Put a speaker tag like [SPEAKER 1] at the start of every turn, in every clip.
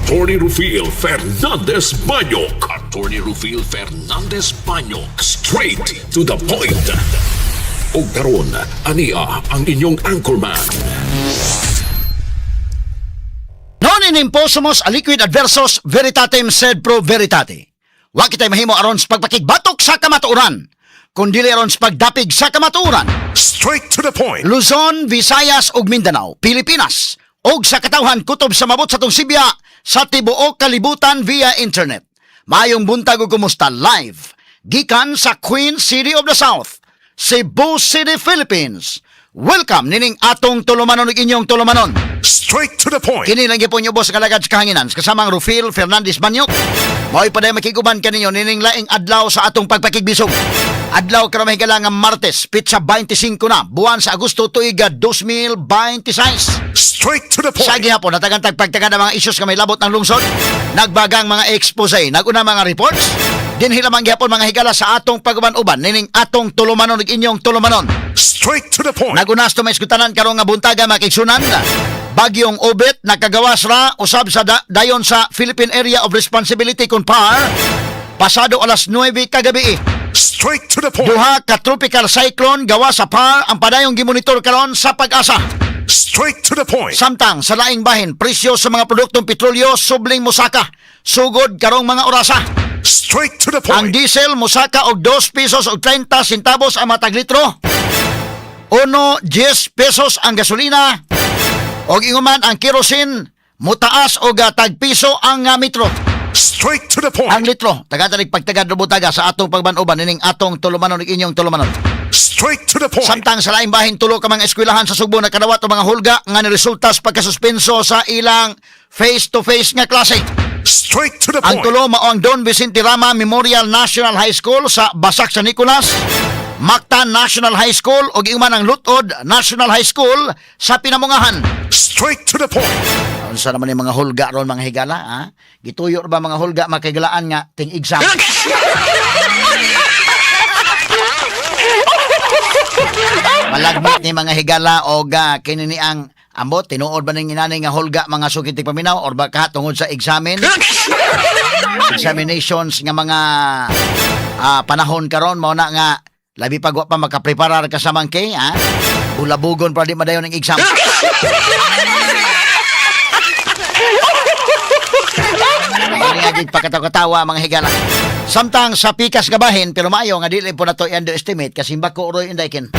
[SPEAKER 1] Attorney Rufil Fernandez Banyok. Attorney Rufil Fernandez Banyok. Straight to the point. O karon, ania ang inyong anchorman.
[SPEAKER 2] Non in imposumos a liquid adversus veritatem sed pro veritate. Wa kitay mahimo aron sa pagpakigbatok sa kamatuoran, kundi aron sa pagdapig sa kamatuoran.
[SPEAKER 1] Straight to the point.
[SPEAKER 2] Luzon, Visayas ug Mindanao, Pilipinas, ug sa katawhan kutob sa mabot sa tong Sibya sa tibuok kalibutan via internet. Mayong buntag ug kumusta live gikan sa Queen City of the South, Cebu City, Philippines. Welcome nining atong tulumanon ug inyong tulumanon.
[SPEAKER 1] Straight to the point.
[SPEAKER 2] Kini lang gyapon ubos sa kalagad sa kahanginan kasama ang Rufil Fernandez Banyok. Mao'y paday makiguban kaninyo nining laing adlaw sa atong pagpakigbisog. Adlaw karon mahigala nga Martes, pitsa 25 na buwan sa Agosto tuig 2026.
[SPEAKER 1] Straight to the point.
[SPEAKER 2] Sa gihapon natagantag pagtagad ang mga issues nga may labot ng lungsod, nagbagang mga expose, naguna mga reports, dinhi lamang gihapon mga higala sa atong pagban-uban nining atong tulumanon ug inyong tulumanon.
[SPEAKER 1] Straight to the point.
[SPEAKER 2] Nagunas to may iskutanan karon nga buntaga makigsunan. Bagyong Obet nakagawas ra usab sa dayon sa Philippine Area of Responsibility kun PAR pasado alas 9 kagabi.
[SPEAKER 1] Straight to the point.
[SPEAKER 2] Duha ka tropical cyclone gawas sa PAR ang padayong gimonitor karon sa Pag-asa.
[SPEAKER 1] Straight to the point.
[SPEAKER 2] Samtang sa laing bahin presyo sa mga produktong petrolyo subling mosaka sugod karong mga orasa.
[SPEAKER 1] Straight to the
[SPEAKER 2] Ang
[SPEAKER 1] point.
[SPEAKER 2] diesel mosaka og 2 pesos og 30 centavos ang matag litro. 10 pesos ang gasolina. Og inguman ang kerosene mutaas og tag piso ang metro.
[SPEAKER 1] Straight to the point.
[SPEAKER 2] Ang litro tagatanig pagtagad butaga sa atong pagban-uban nining atong tulumanon ug inyong tulumanon.
[SPEAKER 1] Straight to the point.
[SPEAKER 2] Samtang sa laing bahin tulo ka mga eskwelahan sa Subo nakadawat og mga hulga nga niresulta sa pagkasuspenso sa ilang face-to-face nga klase.
[SPEAKER 1] Straight to the
[SPEAKER 2] Ang
[SPEAKER 1] point.
[SPEAKER 2] tulo mao ang Don Vicente Rama Memorial National High School sa Basak San Nicolas, Mactan National High School ug inguman ang Lutod National High School sa Pinamungahan.
[SPEAKER 1] Straight to the point.
[SPEAKER 2] Unsa naman yung mga hulga ron mga higala, ha? Gituyo ba mga hulga makigalaan nga ting exam? Malagmit ni mga higala o kinini ang ambot, tinuod ba ning inanay nga hulga mga sukitig paminaw or baka tungod sa examinations nga mga panahon karon mao na nga labi pag wa pa makapreparar ka sa mangke, ha? Bulabugon pa di madayon ng exam. Ini nga gid pakatawa mga higala. Samtang sa pikas gabahin pero maayo nga dili po nato i-underestimate kasi bako uroy indayken.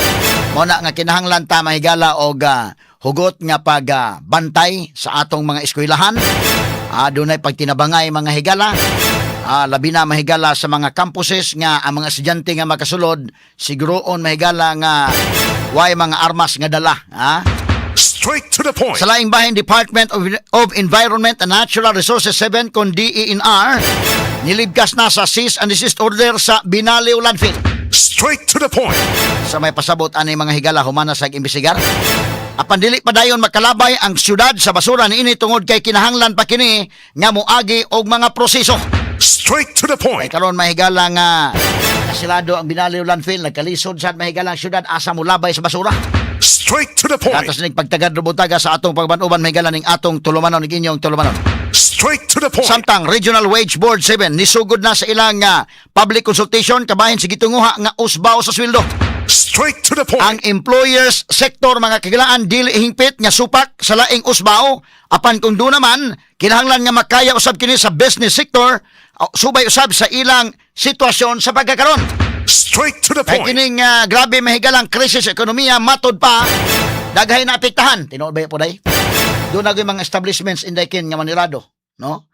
[SPEAKER 2] Mo na nga kinahanglan ta mahigala og hugot nga bantay sa atong mga eskwelahan. Dunay pagtinabangay mga higala. Labi na mahigala sa mga campuses nga ang mga estudyante nga makasulod siguroon mahigala nga way mga armas nga dala, ha?
[SPEAKER 1] Straight to the point.
[SPEAKER 2] Sa laing bahin Department of Environment and Natural Resources 7 kon DENR nilibkas na sa cease and desist order sa Binaliw Landfill.
[SPEAKER 1] Straight to the point.
[SPEAKER 2] Sa may pasabot ani mga higala humana sa imbestigar. Apan dili pa dayon makalabay ang syudad sa basura niini tungod kay kinahanglan pa kini nga moagi og mga proseso.
[SPEAKER 1] Straight to the
[SPEAKER 2] Kay
[SPEAKER 1] point.
[SPEAKER 2] karon mahigala nga kasilado ang Binaliw Landfill nagkalisod sa mahigala ang syudad asa mo labay sa basura.
[SPEAKER 1] Straight to the point.
[SPEAKER 2] Katas ning pagtagad butaga sa atong pagban-uban mahigala ning atong tulumanon ug inyong tulumanon.
[SPEAKER 1] Straight to the point.
[SPEAKER 2] Samtang Regional Wage Board 7 nisugod na sa ilang public consultation kabahin sa gitunguha nga usbaw sa sweldo.
[SPEAKER 1] Straight to the point.
[SPEAKER 2] Ang employers sector mga kagilaan dili hingpit nga supak sa laing usbaw apan kung do naman kinahanglan nga makaya usab kini sa business sector subay usab sa ilang sitwasyon sa pagkakaron.
[SPEAKER 1] Straight to the
[SPEAKER 2] Kay
[SPEAKER 1] point.
[SPEAKER 2] kining grabe mahigalang krisis sa ekonomiya matod pa daghay na apektahan tinuod ba po day doon na mga establishments indaykin nga manirado, no?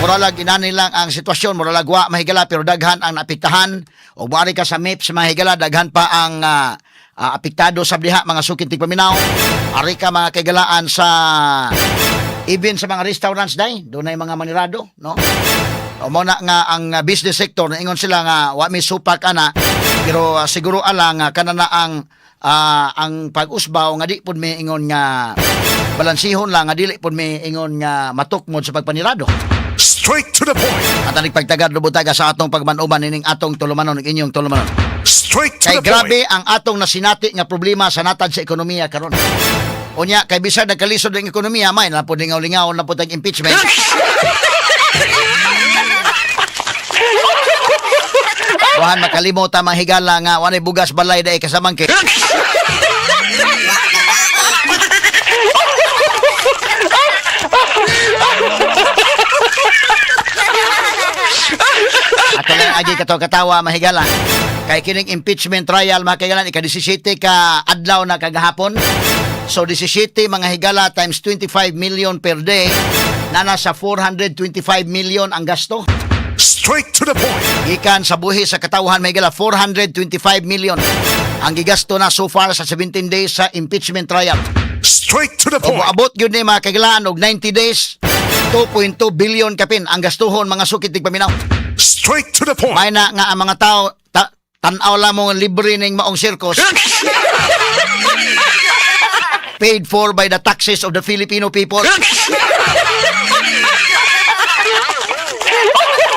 [SPEAKER 2] Muralag inani lang ang sitwasyon, muralag wa mahigala pero daghan ang naapektahan o buari ka sa MIPS mahigala daghan pa ang apektado sa diha mga sukin tigpaminaw. Ari ka mga kagalaan sa even sa mga restaurants day, doon na mga manirado, no? O mo na nga ang business sector ingon sila nga wa may supak ana pero siguro alang kanana ang pag-usbaw nga di pud may ingon nga balansihon lang nga dili pud may ingon nga matukmod sa pagpanirado.
[SPEAKER 1] Straight to the point.
[SPEAKER 2] At ang pagtagad lubutaga sa atong pagmanuban ining atong tulumanon ug inyong tulumanon.
[SPEAKER 1] Straight to
[SPEAKER 2] Kay
[SPEAKER 1] the
[SPEAKER 2] grabe
[SPEAKER 1] point.
[SPEAKER 2] ang atong nasinati nga problema sa natad sa ekonomiya karon. Unya kay bisan nagkalisod ng ekonomiya, may na po lingaw-lingaw na po tag impeachment. Wahan makalimot ang mga higala nga wanay bugas balay dai kasamangkit. Ato lang agi kato katawa mahigala. Kay kining impeachment trial mga kaigalan ika-17 ka adlaw na kagahapon. So 17 mga higala times 25 million per day na nasa 425 million ang gasto.
[SPEAKER 1] Straight to the point.
[SPEAKER 2] Gikan sa buhi sa katawhan may gala 425 million ang gigasto na so far sa 17 days sa impeachment trial.
[SPEAKER 1] Straight to the
[SPEAKER 2] O
[SPEAKER 1] point.
[SPEAKER 2] abot yun ni mga kailangan og 90 days 2.2 billion kapin ang gastuhon mga sukit tig paminaw.
[SPEAKER 1] Straight to the point.
[SPEAKER 2] May na nga ang mga tao tan-aw lang mo libre ning maong sirkos. Paid for by the taxes of the Filipino people.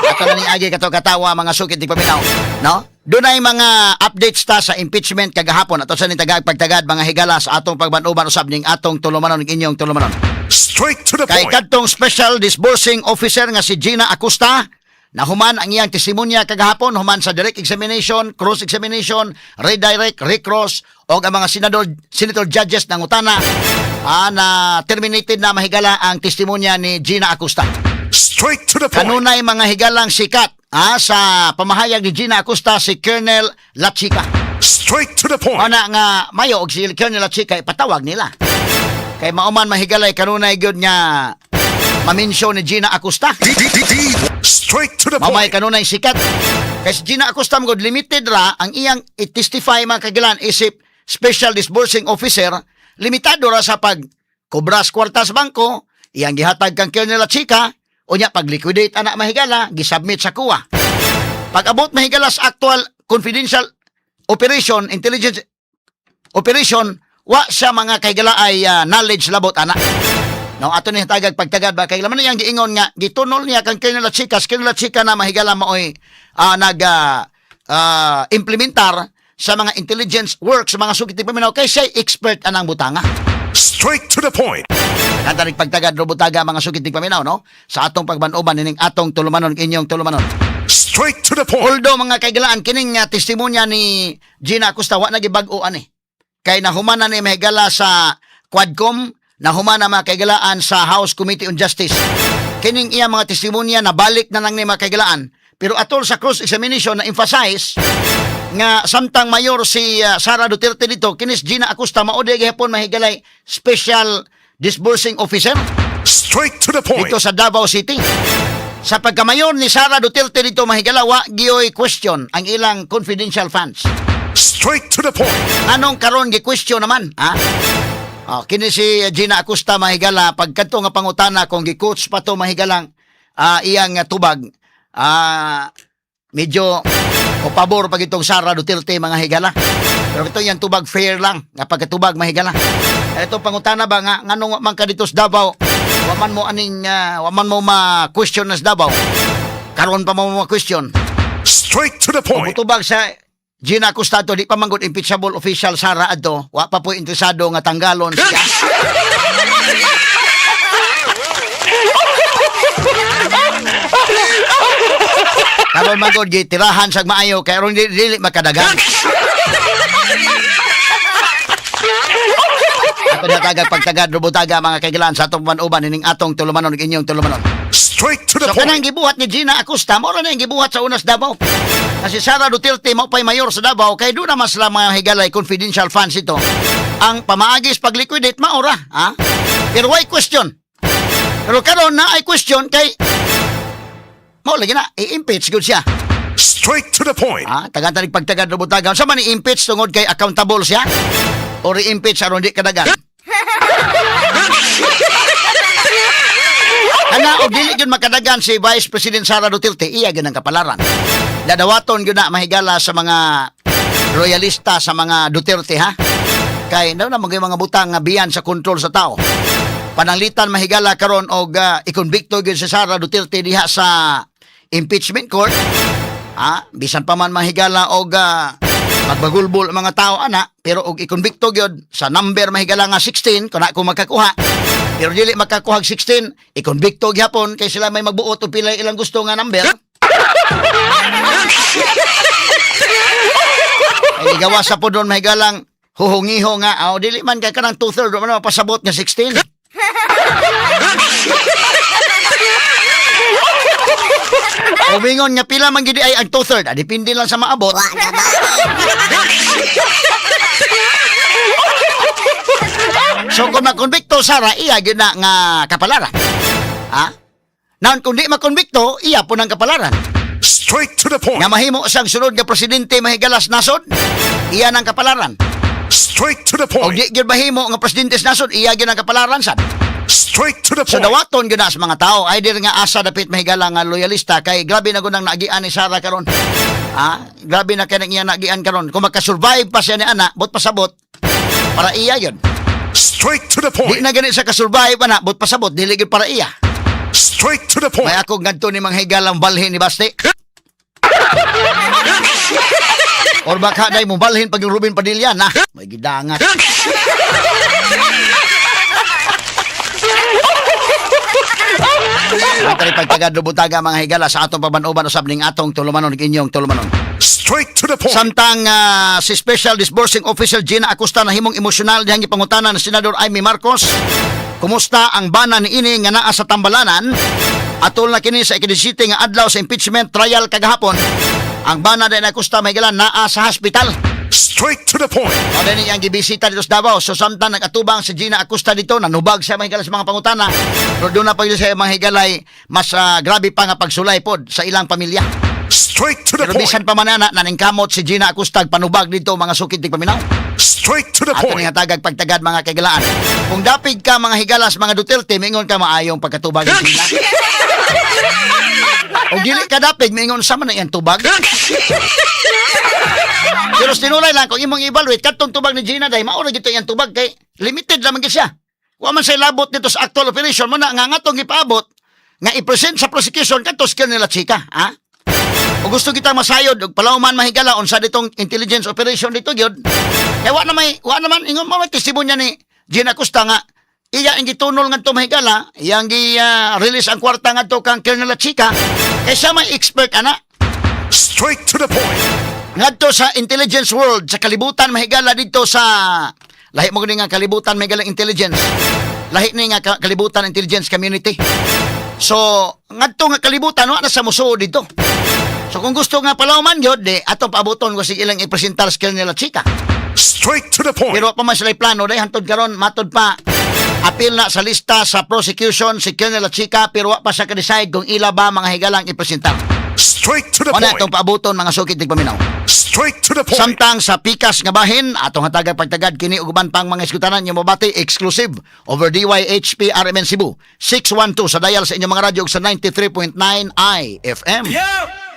[SPEAKER 2] Ato na ni agi kato katawa mga sukit tig paminaw, no? Doon ay mga updates ta sa impeachment kagahapon ato sa ni tagag pagtagad mga higala sa atong pagbanuban usab ning atong tulumanon ning inyong tulumanon.
[SPEAKER 1] Straight to the
[SPEAKER 2] Kay
[SPEAKER 1] point.
[SPEAKER 2] kadtong special disbursing officer nga si Gina Acosta nahuman ang iyang testimonya kagahapon human sa direct examination, cross examination, redirect, recross og ang mga senator judges ng utana na terminated na mahigala ang testimonya ni Gina Acosta.
[SPEAKER 1] Straight to the point.
[SPEAKER 2] Kanunay mga higalang sikat sa pamahayag ni Gina Acosta si Colonel Lachica.
[SPEAKER 1] Straight to the point.
[SPEAKER 2] Ana nga mayo og si Colonel Lachica ipatawag nila. Kay mauman mahigalay kanunay gyud nga maminsyon ni Gina Acosta.
[SPEAKER 1] Straight to the
[SPEAKER 2] Mamay
[SPEAKER 1] point.
[SPEAKER 2] kanunay sikat. Kay si Gina Acosta magod limited ra ang iyang i-testify mga kagilan isip special disbursing officer limitado ra sa pag kobras kwartas bangko iyang gihatag kang Colonel Lachica unya pag liquidate anak mahigala gisubmit sa kuwa. Pag abot mahigala sa actual confidential operation intelligence operation wa sa mga kaygala ay knowledge labot ana. No ato ni tagag pagtagad ba kay laman niyang giingon nga gitunol niya kang Colonel Lachica na mahigala maoy implementar sa mga intelligence works sa mga sukit paminaw kay siya expert anang butanga.
[SPEAKER 1] Straight to the point.
[SPEAKER 2] Kantanig pagtagad robutaga mga sukit paminaw no sa atong pagbanuban ning atong tulumanon inyong tulumanon.
[SPEAKER 1] Straight to the point.
[SPEAKER 2] Although mga kaigalaan kining testimonya ni Gina Acosta wa nagibag-oan kay nahuman na ni mahigala sa Quadcom nahuman na mga kaigalaan sa House Committee on Justice. Kining iya mga testimonya na balik na lang ni mga kaigalaan pero atol sa cross examination na emphasize nga samtang mayor si Sara Duterte dito kinis Gina Acosta maode gihapon mahigalay special disbursing officer
[SPEAKER 1] Straight to the point.
[SPEAKER 2] dito sa Davao City. Sa pagkamayor ni Sara Duterte dito mahigalawa giyoy question ang ilang confidential funds.
[SPEAKER 1] Straight to the point.
[SPEAKER 2] Anong karon gi-question naman, ha? Kini si Gina Acosta mahigala pagkadto nga pangutana kung gi-coach pa to mahigalang iyang tubag. Medyo o pabor pag itong Sara Duterte mga higala. Pero ito yung tubag fair lang nga pagkatubag mahigala. Ito pangutana ba nga nganong man ka dito sa Davao waman mo ma-question na sa Davao. Karon pa mo ma-question.
[SPEAKER 1] Straight to the point.
[SPEAKER 2] Mutubag sa Gina Acosta to, di pa manggod impeachable official Sara adto, wa pa po interesado nga tanggalon siya. Karon manggod gitirahan sa maayo kay aron dili makadagan. Ato na tagag pagtagad robutaga mga kaigalan sa atong manuban ining atong tulumanon ug inyong tulumanon.
[SPEAKER 1] Straight to the
[SPEAKER 2] So
[SPEAKER 1] point.
[SPEAKER 2] kanang gibuhat ni Gina Acosta mo ra na yung gibuhat sa unas Davao. Kasi Sara Duterte mo pa'y mayor sa Davao kay doon naman sila mga higalay confidential funds ito. Ang pamaagis pag liquidate maura, ha? Pero why question? Pero karon na ay question kay mo lagi na i-impeach gud siya.
[SPEAKER 1] Straight to the point.
[SPEAKER 2] Tagan-tanig pagtagad robutaga. Sa man i-impeach tungod kay accountable siya? O i-impeach aron di kadagan? Ana og dili gyud makadagan si Vice President Sara Duterte iya gyud ang kapalaran. Dadawaton gyud na mahigala sa mga royalista sa mga Duterte ha. Kay daw na mga butang nga biyan sa kontrol sa tao. Pananglitan mahigala karon og ikonbikto gyud si Sara Duterte diha sa impeachment court. Bisan pa man mahigala og Magbagulbol ang mga tao ana, pero og ikonbikto gyud sa number mahigala nga 16 kuna kung magkakuha. Pero dili magkakuha og 16, ikonbikto gyapon kay sila may magbuot og pila ilang gusto nga number. Ay gawa sa podon mahigalang huhungiho nga, dili man ka kanang 2/3 man pasabot nga 16. Umingon nga pila man gid ay ang 2/3, depende lang sa maabot. So kung makonbikto Sara, iya gyud na nga kapalaran. Ha? Naon kung di makonbikto, iya po ng kapalaran.
[SPEAKER 1] Straight to the point.
[SPEAKER 2] Nga mahimo siyang sunod nga presidente mahigalas nasod, iya ng kapalaran.
[SPEAKER 1] Straight to the
[SPEAKER 2] O
[SPEAKER 1] point.
[SPEAKER 2] di gyud mahimo nga presidente sa nasod, iya gyud ang kapalaran sad.
[SPEAKER 1] Straight to the
[SPEAKER 2] So
[SPEAKER 1] point.
[SPEAKER 2] dawaton gyud na sa mga tao, ay dir nga asa dapit mahigala nga loyalista kay grabe na gud ang naagian ni Sara karon. Ha? Grabe na kay iya naagian karon. Kung makasurvive pa siya ni ana, bot pasabot para iya yun.
[SPEAKER 1] Straight to the
[SPEAKER 2] Di
[SPEAKER 1] point.
[SPEAKER 2] na gani sa kasurvive ana, bot pasabot dili gyud para iya.
[SPEAKER 1] Straight to the point.
[SPEAKER 2] May ako ngadto ni manghigalang balhin ni Basti. Or baka day mo balhin pag yung Ruben Padilla na. May gidangat. Atay pagtagad lubutaga mga higala sa atong pabanuban usab ning atong tulumanon inyong tulumanon.
[SPEAKER 1] Straight to the point.
[SPEAKER 2] Samtang si Special Disbursing Officer Gina Acosta na himong emosyonal dihang gipangutanan ni Senador Amy Marcos. Kumusta ang bana ni ini nga naa sa Tambalanan? Atol na kini sa ikidisite nga adlaw sa impeachment trial kagahapon. Ang bana din Acosta mahigala naa sa hospital.
[SPEAKER 1] Straight to the point.
[SPEAKER 2] O din niyang gibisita dito sa Davao. So samtang nagatubang si Gina Acosta dito, nanubag siya mahigala sa mga pangutana. Pero doon na pa yun siya mahigalay mas grabe pa nga pagsulay pod sa ilang pamilya.
[SPEAKER 1] Straight to the
[SPEAKER 2] Pero
[SPEAKER 1] point.
[SPEAKER 2] bisan pa manana, naningkamot si Gina Acosta panubag dito mga sukid tig paminaw.
[SPEAKER 1] Straight to the
[SPEAKER 2] Ato
[SPEAKER 1] point.
[SPEAKER 2] nga tagag pagtagad mga kagalaan. Kung dapig ka mga higalas mga Duterte, mingon ka maayong pagkatubag ni Gina. O dili ka dapig, mingon sa man na iyang tubag. Pero tinulay lang, kung imong evaluate, katong tubag ni Gina day, maura gito iyang tubag kay limited lamang gid siya. Wa man say labot dito sa actual operation mo na nga ngatong ipaabot nga i-present sa prosecution katos nila chika, ha? O gusto kita masayod og palawman mahigala unsa ditong intelligence operation dito gyud. Kaya wa naman ingon mo testimonya ni Gina Acosta nga iya ang gitunol ngadto mahigala, iyang release ang kwarta ngadto kang Colonel Chica. Kay siya may expert ana
[SPEAKER 1] Straight to the point.
[SPEAKER 2] ngadto sa intelligence world sa kalibutan mahigala dito sa lahi mo gani nga kalibutan mahigala intelligence. Lahi ni nga kalibutan intelligence community. So ngadto nga kalibutan wa na sa musuo dito. So kung gusto nga palawman yun, ato paabuton ko sige ilang ipresentar skill nila chika.
[SPEAKER 1] Straight to the point.
[SPEAKER 2] Pero pa man sila plano, dahil hantod karon matod pa. Apil na sa lista sa prosecution si Colonel Chica pero wa pa siya ka-decide kung ila ba mga higalang ipresentar.
[SPEAKER 1] Straight to the
[SPEAKER 2] Wala
[SPEAKER 1] point.
[SPEAKER 2] itong paabuton mga sukit tig paminaw.
[SPEAKER 1] Straight to the point.
[SPEAKER 2] Samtang sa pikas nga bahin, atong hatagad pagtagad kini uban pang mga iskutanan yung mabati exclusive over DYHP RMN Cebu 612 sa dial sa inyong mga radyo sa 93.9 IFM.
[SPEAKER 3] Yo!